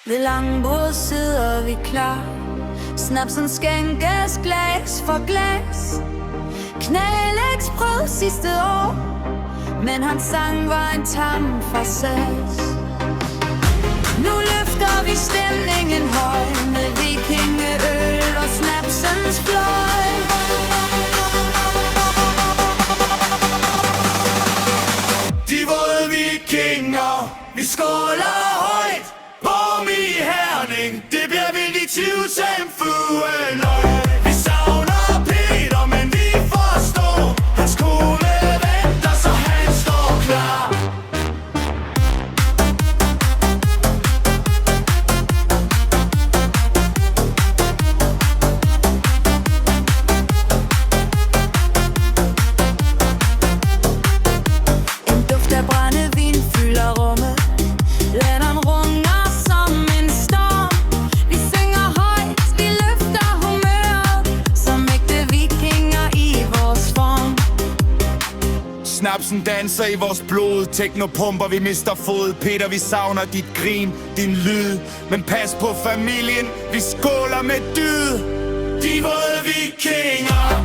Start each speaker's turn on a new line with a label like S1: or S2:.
S1: Ved langbord sidder vi klar. Snapsen skænkes glas for glas. Knælægsbrød sidste år, men hans sang var en tam farsas. Nu løfter vi stemningen høj med vikingeøl og snapsens fløj.
S2: De våde vikinger, vi skåler højt. Bom i Herning, det bliver vildt i Tivsen Fugløj. Vi savner Peter, men vi forstår. Hans kone venter, så han står klar.
S1: En duft af brændevin fylder rummet. Latteren runger som en storm. Vi synger højt, vi løfter humøret, som ægte vikinger i vores form.
S2: Snapsen danser i vores blod. Teknopumper, vi mister fod. Peter, vi savner dit grin, din lyd. Men pas på familien, vi skåler med dyd. De våde vikinger.